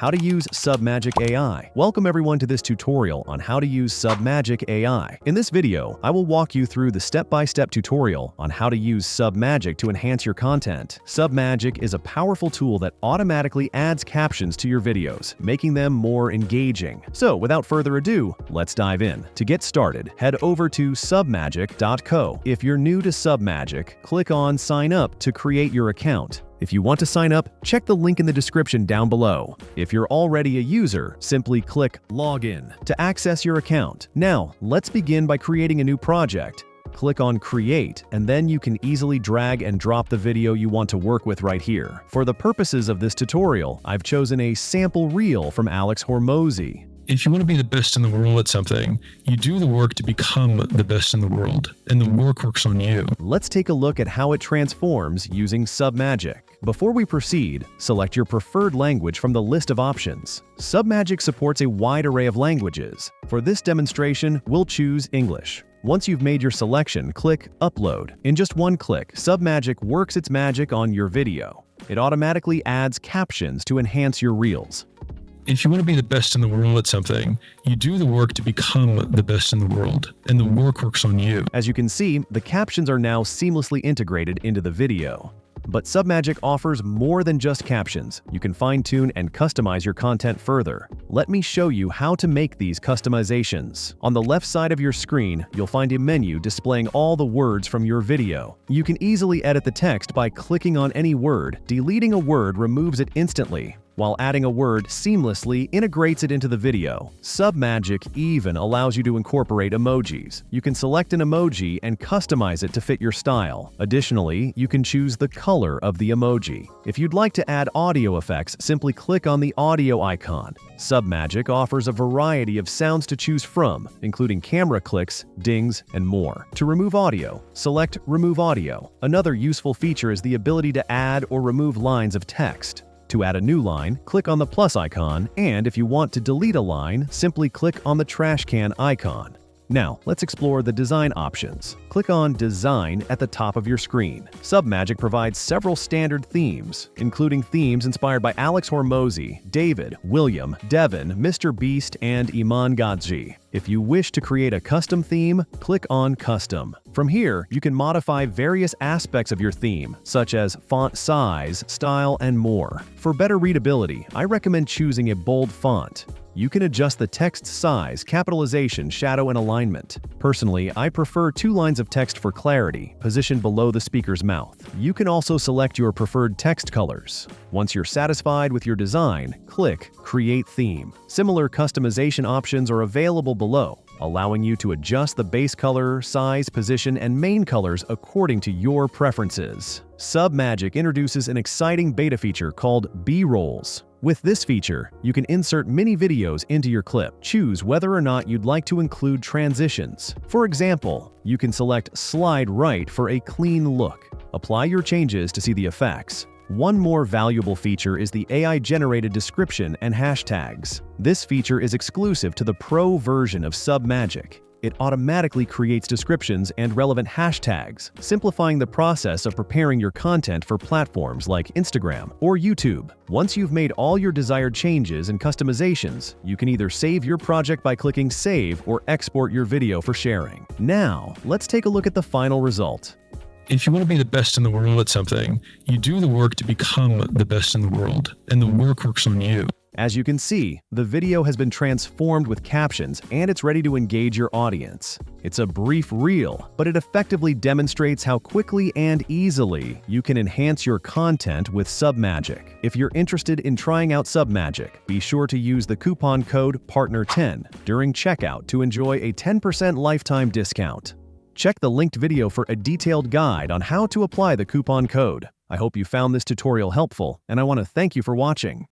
How to use Submagic AI. Welcome everyone to this tutorial on how to use Submagic AI. In this video, I will walk you through the step-by-step tutorial on how to use Submagic to enhance your content. Submagic is a powerful tool that automatically adds captions to your videos, making them more engaging. So without further ado, let's dive in. To get started, head over to submagic.co. If you're new to Submagic, click on Sign Up to create your account. If you want to sign up, check the link in the description down below. If you're already a user, simply click Login to access your account. Now, let's begin by creating a new project. Click on Create, and then you can easily drag and drop the video you want to work with right here. For the purposes of this tutorial, I've chosen a sample reel from Alex Hormozi. If you want to be the best in the world at something, you do the work to become the best in the world, and the work works on you. Let's take a look at how it transforms using Submagic. Before we proceed, select your preferred language from the list of options. Submagic supports a wide array of languages. For this demonstration, we'll choose English. Once you've made your selection, click Upload. In just one click, Submagic works its magic on your video. It automatically adds captions to enhance your reels. If you want to be the best in the world at something, you do the work to become the best in the world, and the work works on you. As you can see, the captions are now seamlessly integrated into the video. But Submagic offers more than just captions. You can fine-tune and customize your content further. Let me show you how to make these customizations. On the left side of your screen, you'll find a menu displaying all the words from your video. You can easily edit the text by clicking on any word. Deleting a word removes it instantly, while adding a word seamlessly integrates it into the video. Submagic even allows you to incorporate emojis. You can select an emoji and customize it to fit your style. Additionally, you can choose the color of the emoji. If you'd like to add audio effects, simply click on the audio icon. Submagic offers a variety of sounds to choose from, including camera clicks, dings, and more. To remove audio, select Remove Audio. Another useful feature is the ability to add or remove lines of text. To add a new line, click on the plus icon, and if you want to delete a line, simply click on the trash can icon. Now, let's explore the design options. Click on Design at the top of your screen. Submagic provides several standard themes, including themes inspired by Alex Hormozi, David, William, Devin, Mr. Beast, and Iman Gadji. If you wish to create a custom theme, click on Custom. From here, you can modify various aspects of your theme, such as font size, style, and more. For better readability, I recommend choosing a bold font. You can adjust the text size, capitalization, shadow, and alignment. Personally, I prefer 2 lines of text for clarity, positioned below the speaker's mouth. You can also select your preferred text colors. Once you're satisfied with your design, click Create Theme. Similar customization options are available below, allowing you to adjust the base color, size, position, and main colors according to your preferences. Submagic introduces an exciting beta feature called B-rolls. With this feature, you can insert mini videos into your clip. Choose whether or not you'd like to include transitions. For example, you can select Slide Right for a clean look. Apply your changes to see the effects. One more valuable feature is the AI-generated description and hashtags. This feature is exclusive to the Pro version of Submagic. It automatically creates descriptions and relevant hashtags, simplifying the process of preparing your content for platforms like Instagram or YouTube. Once you've made all your desired changes and customizations, you can either save your project by clicking Save or export your video for sharing. Now, let's take a look at the final result. If you want to be the best in the world at something, you do the work to become the best in the world, and the work works on you. As you can see, the video has been transformed with captions and it's ready to engage your audience. It's a brief reel, but it effectively demonstrates how quickly and easily you can enhance your content with Submagic. If you're interested in trying out Submagic, be sure to use the coupon code PARTNER10 during checkout to enjoy a 10% lifetime discount. Check the linked video for a detailed guide on how to apply the coupon code. I hope you found this tutorial helpful, and I want to thank you for watching.